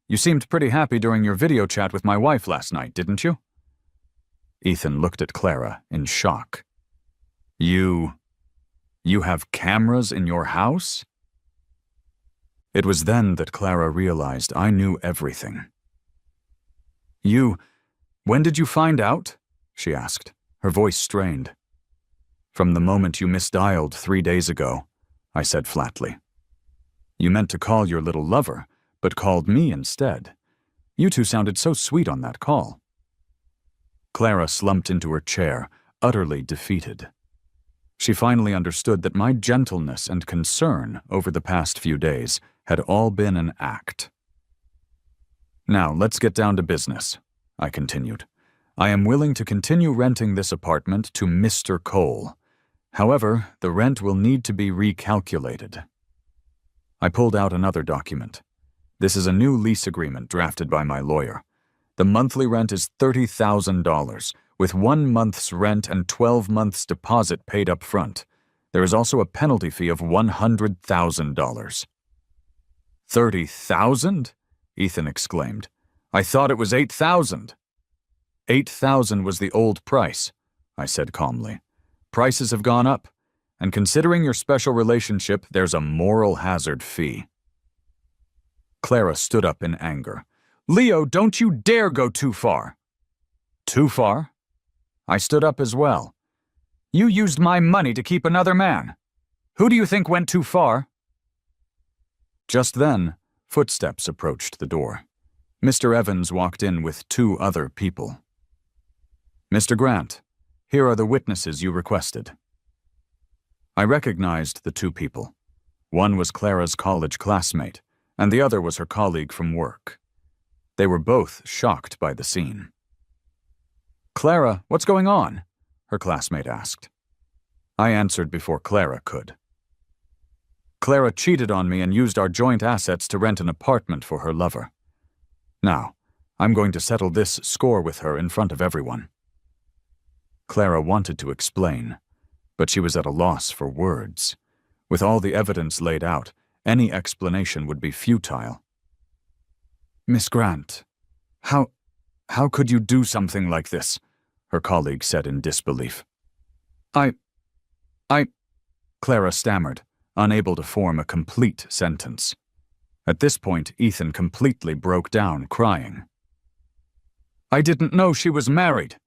You seemed pretty happy during your video chat with my wife last night, didn't you?" Ethan looked at Clara in shock. You have cameras in your house?" It was then that Clara realized I knew everything. When did you find out?" she asked, her voice strained. "From the moment you misdialed 3 days ago," I said flatly. "You meant to call your little lover, but called me instead. You two sounded so sweet on that call." Clara slumped into her chair, utterly defeated. She finally understood that my gentleness and concern over the past few days had all been an act. "Now, let's get down to business," I continued. "I am willing to continue renting this apartment to Mr. Cole. However, the rent will need to be recalculated." I pulled out another document. This is a new lease agreement drafted by my lawyer. The monthly rent is $30,000, with 1 month's rent and 12 months deposit paid up front. There is also a penalty fee of $100,000. "30,000?" Ethan exclaimed. "I thought it was 8,000. $8,000 was the old price," I said calmly. "Prices have gone up, and considering your special relationship, there's a moral hazard fee." Clara stood up in anger. "Leo, don't you dare go too far." "Too far?" I stood up as well. "You used my money to keep another man. Who do you think went too far?" Just then, footsteps approached the door. Mr. Evans walked in with 2 other people. "Mr. Grant," Here are the witnesses you requested. I recognized the two people. One was Clara's college classmate, and the other was her colleague from work. They were both shocked by the scene. "Clara, what's going on?" her classmate asked. I answered before Clara could. "Clara cheated on me and used our joint assets to rent an apartment for her lover. Now, I'm going to settle this score with her in front of everyone." Clara wanted to explain, but she was at a loss for words. With all the evidence laid out, any explanation would be futile. "Miss Grant, how could you do something like this?" her colleague said in disbelief. I, Clara stammered, unable to form a complete sentence. At this point, Ethan completely broke down, crying. "I didn't know she was married.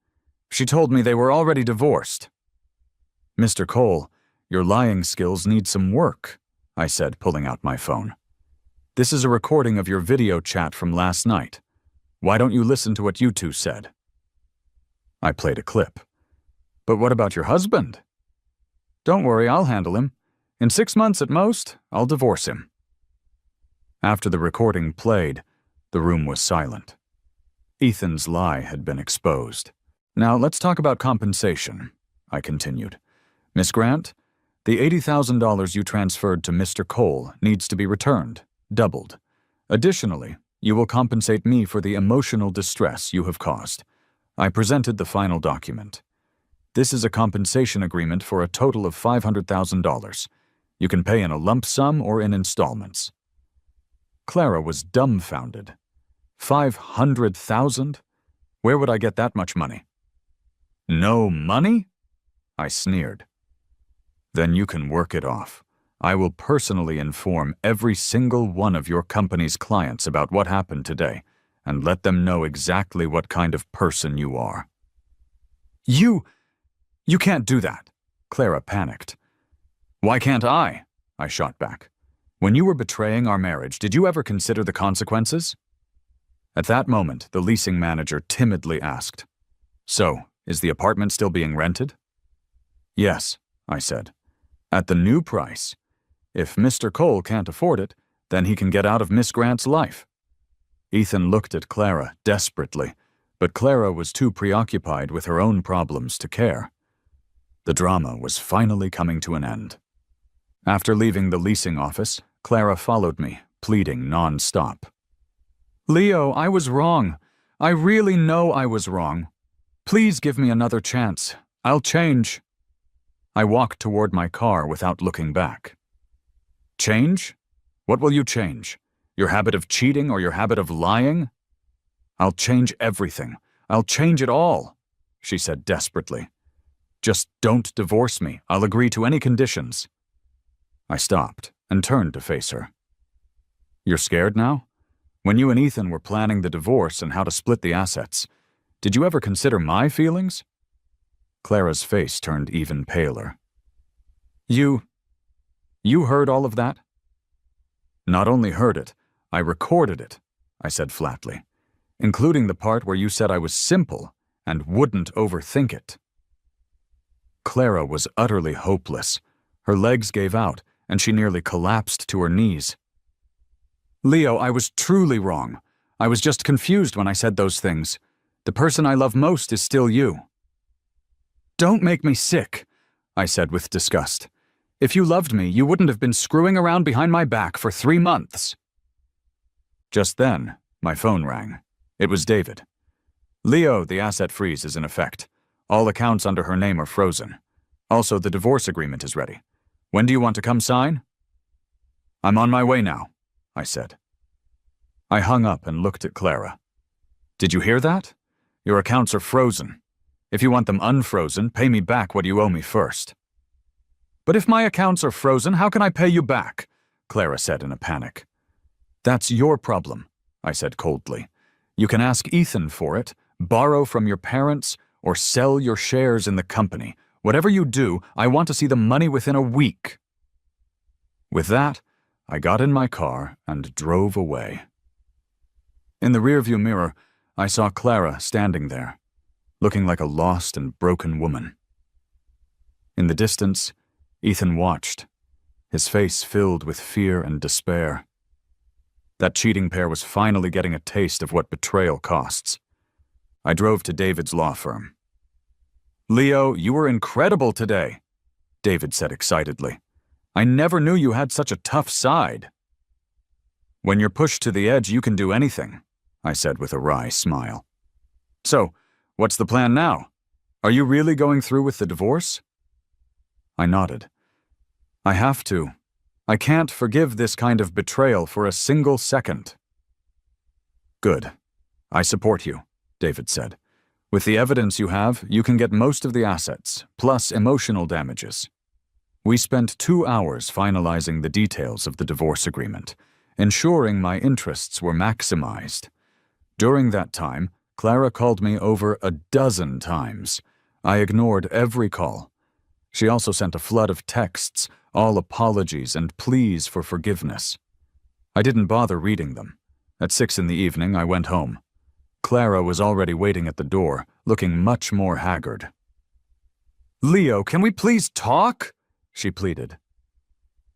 She told me they were already divorced." "Mr. Cole, your lying skills need some work," I said, pulling out my phone. "This is a recording of your video chat from last night. Why don't you listen to what you two said?" I played a clip. "But what about your husband?" "Don't worry, I'll handle him. In 6 months at most, I'll divorce him." After the recording played, the room was silent. Ethan's lie had been exposed. "Now let's talk about compensation," I continued. "Miss Grant, the $80,000 you transferred to Mr. Cole needs to be returned, doubled. Additionally, you will compensate me for the emotional distress you have caused." I presented the final document. "This is a compensation agreement for a total of $500,000. You can pay in a lump sum or in installments." Clara was dumbfounded. $500,000? Where would I get that much money? "No money?" I sneered. "Then you can work it off. I will personally inform every single one of your company's clients about what happened today, and let them know exactly what kind of person you are." You can't do that," Clara panicked. "Why can't I?" I shot back. "When you were betraying our marriage, did you ever consider the consequences?" At that moment, the leasing manager timidly asked, "So, is the apartment still being rented?" "Yes," I said. "At the new price. If Mr. Cole can't afford it, then he can get out of Miss Grant's life." Ethan looked at Clara desperately, but Clara was too preoccupied with her own problems to care. The drama was finally coming to an end. After leaving the leasing office, Clara followed me, pleading non-stop. "Leo, I was wrong. I really know I was wrong. Please give me another chance. I'll change." I walked toward my car without looking back. "Change? What will you change? Your habit of cheating or your habit of lying?" "I'll change everything. I'll change it all," she said desperately. "Just don't divorce me. I'll agree to any conditions." I stopped and turned to face her. "You're scared now? When you and Ethan were planning the divorce and how to split the assets, did you ever consider my feelings?" Clara's face turned even paler. You heard all of that?" "Not only heard it, I recorded it," I said flatly, "including the part where you said I was simple and wouldn't overthink it." Clara was utterly hopeless. Her legs gave out, and she nearly collapsed to her knees. "Leo, I was truly wrong. I was just confused when I said those things. The person I love most is still you." "Don't make me sick," I said with disgust. "If you loved me, you wouldn't have been screwing around behind my back for 3 months. Just then, my phone rang. It was David. "Leo, the asset freeze is in effect. All accounts under her name are frozen. Also, the divorce agreement is ready. When do you want to come sign?" "I'm on my way now," I said. I hung up and looked at Clara. "Did you hear that? Your accounts are frozen. If you want them unfrozen, pay me back what you owe me first." "But if my accounts are frozen, how can I pay you back?" Clara said in a panic. "That's your problem," I said coldly. "You can ask Ethan for it, borrow from your parents, or sell your shares in the company. Whatever you do, I want to see the money within a week." With that, I got in my car and drove away. In the rearview mirror, I saw Clara standing there. looking like a lost and broken woman. In the distance, Ethan watched, his face filled with fear and despair. That cheating pair was finally getting a taste of what betrayal costs. I drove to David's law firm. "Leo, you were incredible today," David said excitedly. "I never knew you had such a tough side." "When you're pushed to the edge, you can do anything," I said with a wry smile. "So, what's the plan now? Are you really going through with the divorce?" I nodded. "I have to. I can't forgive this kind of betrayal for a single second." "Good. I support you," David said. "With the evidence you have, you can get most of the assets, plus emotional damages." We spent 2 hours finalizing the details of the divorce agreement, ensuring my interests were maximized. During that time, Clara called me over a dozen times. I ignored every call. She also sent a flood of texts, all apologies and pleas for forgiveness. I didn't bother reading them. At 6 in the evening, I went home. Clara was already waiting at the door, looking much more haggard. "Leo, can we please talk?" she pleaded.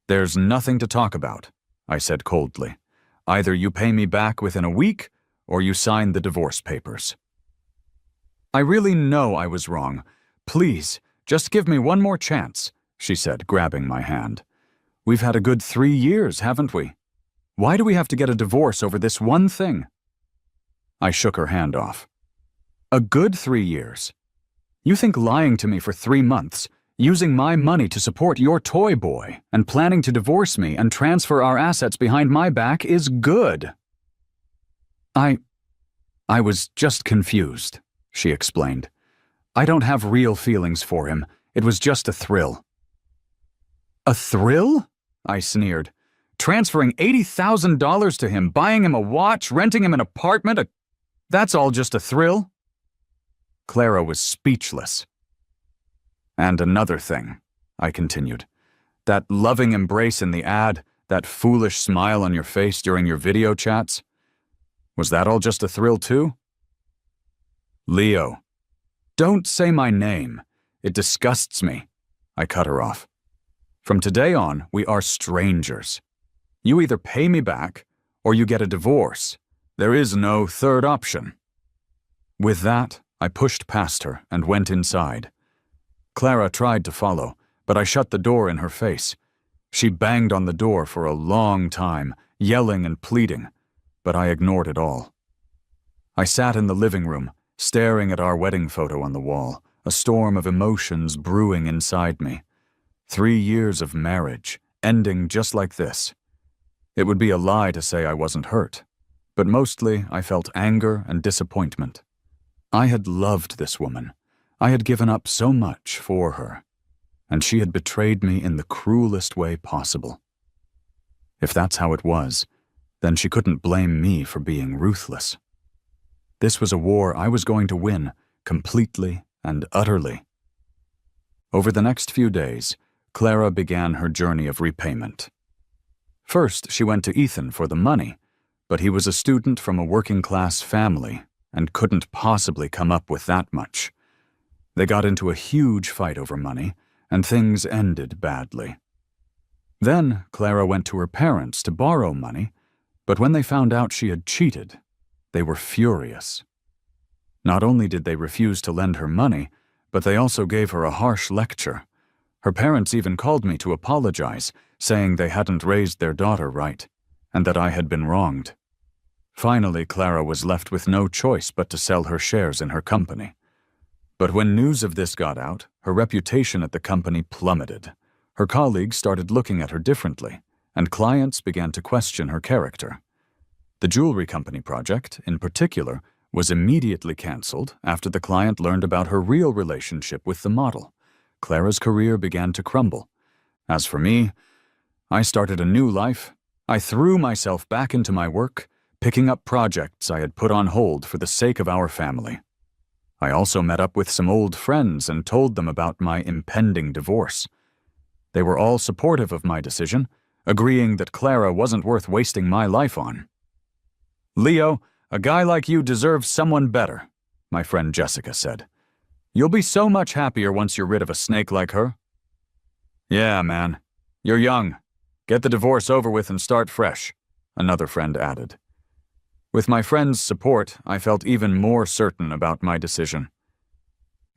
"There's nothing to talk about," I said coldly. "Either you pay me back within a week, or you sign the divorce papers." "I really know I was wrong. Please, just give me one more chance," she said, grabbing my hand. "We've had a good 3 years, haven't we? Why do we have to get a divorce over this one thing?" I shook her hand off. "A good 3 years? You think lying to me for 3 months, using my money to support your toy boy, and planning to divorce me and transfer our assets behind my back is good?" I was just confused," she explained. "I don't have real feelings for him. It was just a thrill." "A thrill?" I sneered. "Transferring $80,000 to him, buying him a watch, renting him an apartment, that's all just a thrill?" Clara was speechless. "And another thing," I continued. "That loving embrace in the ad, that foolish smile on your face during your video chats, was that all just a thrill too?" "Leo, don't say my name. It disgusts me," I cut her off. "From today on, we are strangers. You either pay me back, or you get a divorce. There is no third option." With that, I pushed past her and went inside. Clara tried to follow, but I shut the door in her face. She banged on the door for a long time, yelling and pleading, but I ignored it all. I sat in the living room, staring at our wedding photo on the wall, a storm of emotions brewing inside me. 3 years of marriage, ending just like this. It would be a lie to say I wasn't hurt, but mostly I felt anger and disappointment. I had loved this woman. I had given up so much for her, and she had betrayed me in the cruelest way possible. If that's how it was, then she couldn't blame me for being ruthless. This was a war I was going to win, completely and utterly. Over the next few days, Clara began her journey of repayment. First, she went to Ethan for the money, but he was a student from a working-class family and couldn't possibly come up with that much. They got into a huge fight over money, and things ended badly. Then Clara went to her parents to borrow money, but when they found out she had cheated, they were furious. Not only did they refuse to lend her money, but they also gave her a harsh lecture. Her parents even called me to apologize, saying they hadn't raised their daughter right, and that I had been wronged. Finally, Clara was left with no choice but to sell her shares in her company. But when news of this got out, her reputation at the company plummeted. Her colleagues started looking at her differently, and clients began to question her character. The jewelry company project, in particular, was immediately canceled after the client learned about her real relationship with the model. Clara's career began to crumble. As for me, I started a new life. I threw myself back into my work, picking up projects I had put on hold for the sake of our family. I also met up with some old friends and told them about my impending divorce. They were all supportive of my decision, agreeing that Clara wasn't worth wasting my life on. "Leo, a guy like you deserves someone better," my friend Jessica said. "You'll be so much happier once you're rid of a snake like her." "Yeah, man. You're young. Get the divorce over with and start fresh," another friend added. With my friend's support, I felt even more certain about my decision.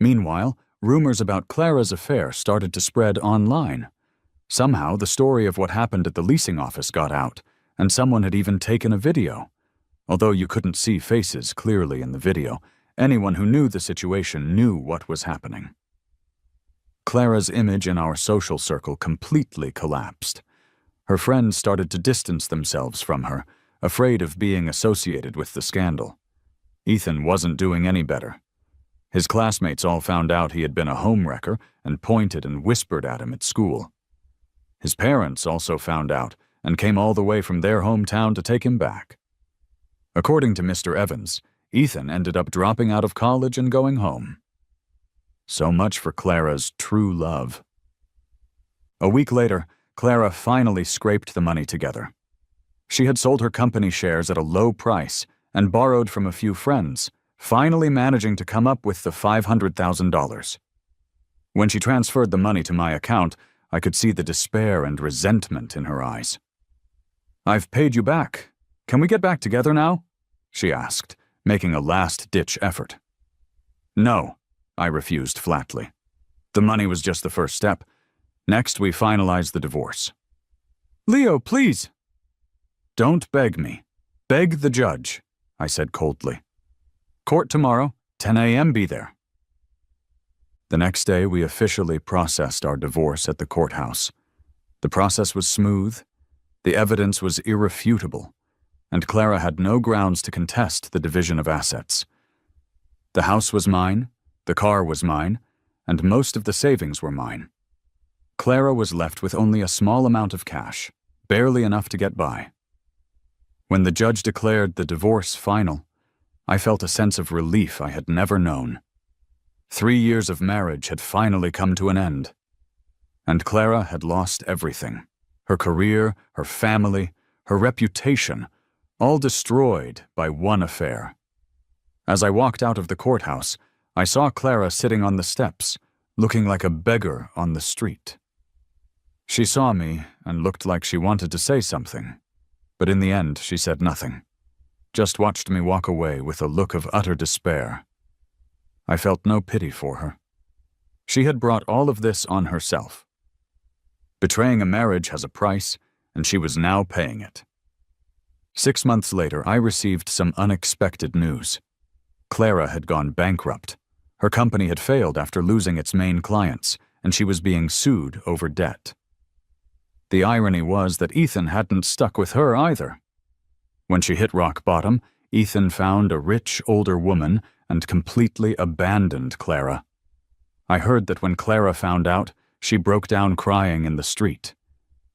Meanwhile, rumors about Clara's affair started to spread online. Somehow, the story of what happened at the leasing office got out, and someone had even taken a video. Although you couldn't see faces clearly in the video, anyone who knew the situation knew what was happening. Clara's image in our social circle completely collapsed. Her friends started to distance themselves from her, afraid of being associated with the scandal. Ethan wasn't doing any better. His classmates all found out he had been a homewrecker and pointed and whispered at him at school. His parents also found out and came all the way from their hometown to take him back. According to Mr. Evans, Ethan ended up dropping out of college and going home. So much for Clara's true love. A week later, Clara finally scraped the money together. She had sold her company shares at a low price and borrowed from a few friends, finally managing to come up with the $500,000. When she transferred the money to my account, I could see the despair and resentment in her eyes. "I've paid you back. Can we get back together now?" she asked, making a last-ditch effort. "No," I refused flatly. The money was just the first step. Next, we finalized the divorce. "Leo, please." "Don't beg me. Beg the judge," I said coldly. "Court tomorrow, 10 a.m. be there." The next day, we officially processed our divorce at the courthouse. The process was smooth, the evidence was irrefutable, and Clara had no grounds to contest the division of assets. The house was mine, the car was mine, and most of the savings were mine. Clara was left with only a small amount of cash, barely enough to get by. When the judge declared the divorce final, I felt a sense of relief I had never known. 3 years of marriage had finally come to an end. And Clara had lost everything. Her career, her family, her reputation, all destroyed by one affair. As I walked out of the courthouse, I saw Clara sitting on the steps, looking like a beggar on the street. She saw me and looked like she wanted to say something, but in the end she said nothing, just watched me walk away with a look of utter despair. I felt no pity for her. She had brought all of this on herself. Betraying a marriage has a price, and she was now paying it. 6 months later, I received some unexpected news. Clara had gone bankrupt. Her company had failed after losing its main clients, and she was being sued over debt. The irony was that Ethan hadn't stuck with her either. When she hit rock bottom, Ethan found a rich older woman and completely abandoned Clara. I heard that when Clara found out, she broke down crying in the street.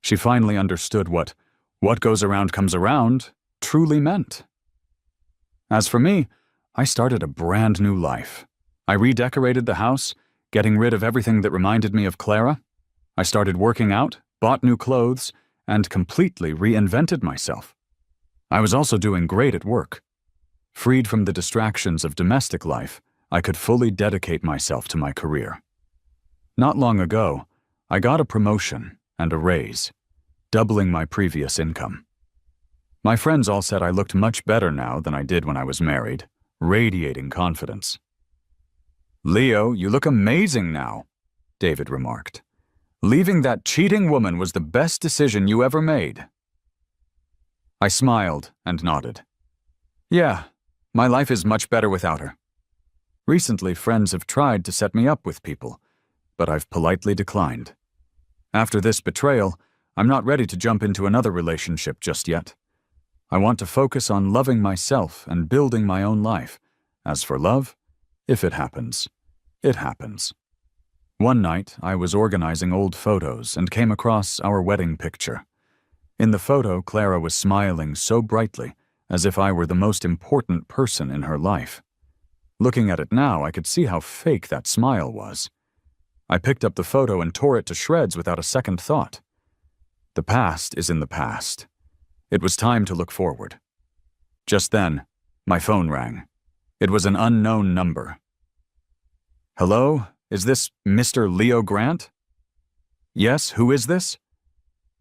She finally understood what goes around comes around truly meant. As for me, I started a brand new life. I redecorated the house, getting rid of everything that reminded me of Clara. I started working out, bought new clothes, and completely reinvented myself. I was also doing great at work. Freed from the distractions of domestic life, I could fully dedicate myself to my career. Not long ago, I got a promotion and a raise, doubling my previous income. My friends all said I looked much better now than I did when I was married, radiating confidence. "Leo, you look amazing now," David remarked. "Leaving that cheating woman was the best decision you ever made." I smiled and nodded. "Yeah, my life is much better without her. Recently, friends have tried to set me up with people, but I've politely declined. After this betrayal, I'm not ready to jump into another relationship just yet. I want to focus on loving myself and building my own life. As for love, if it happens, it happens." One night, I was organizing old photos and came across our wedding picture. In the photo, Clara was smiling so brightly, as if I were the most important person in her life. Looking at it now, I could see how fake that smile was. I picked up the photo and tore it to shreds without a second thought. The past is in the past. It was time to look forward. Just then, my phone rang. It was an unknown number. Hello? Is this Mr. Leo Grant? Yes, who is this?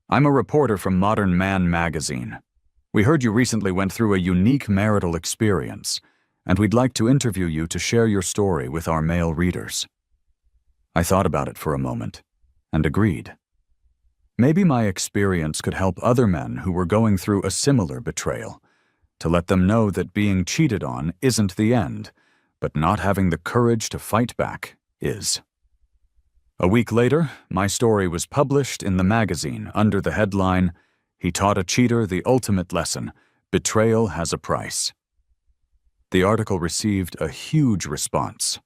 I'm a reporter from Modern Man magazine. We heard you recently went through a unique marital experience, and we'd like to interview you to share your story with our male readers. I thought about it for a moment, and agreed. Maybe my experience could help other men who were going through a similar betrayal, to let them know that being cheated on isn't the end, but not having the courage to fight back is. A week later, my story was published in the magazine under the headline, "He Taught a Cheater the Ultimate Lesson, Betrayal Has a Price." The article received a huge response.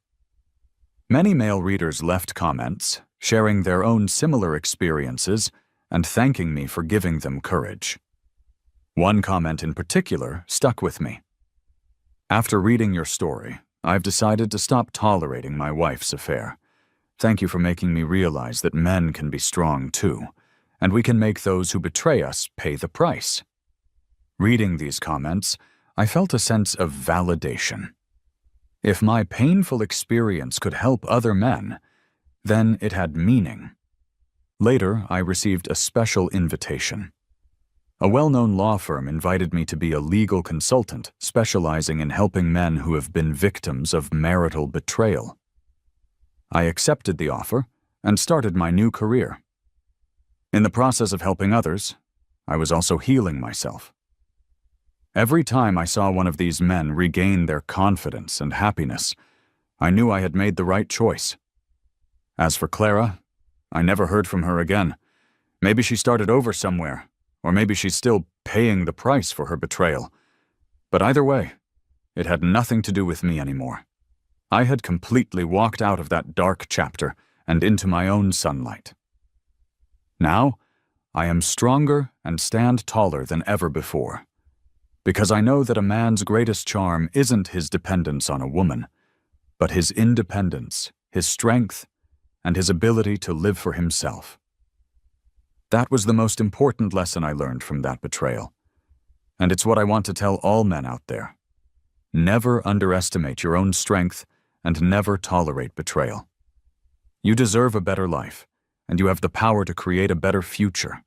Many male readers left comments, sharing their own similar experiences and thanking me for giving them courage. One comment in particular stuck with me. After reading your story, I've decided to stop tolerating my wife's affair. Thank you for making me realize that men can be strong too, and we can make those who betray us pay the price. Reading these comments, I felt a sense of validation. If my painful experience could help other men, then it had meaning. Later, I received a special invitation. A well-known law firm invited me to be a legal consultant specializing in helping men who have been victims of marital betrayal. I accepted the offer and started my new career. In the process of helping others, I was also healing myself. Every time I saw one of these men regain their confidence and happiness, I knew I had made the right choice. As for Clara, I never heard from her again. Maybe she started over somewhere, or maybe she's still paying the price for her betrayal. But either way, it had nothing to do with me anymore. I had completely walked out of that dark chapter and into my own sunlight. Now, I am stronger and stand taller than ever before. Because I know that a man's greatest charm isn't his dependence on a woman, but his independence, his strength, and his ability to live for himself. That was the most important lesson I learned from that betrayal. And it's what I want to tell all men out there. Never underestimate your own strength and never tolerate betrayal. You deserve a better life, and you have the power to create a better future.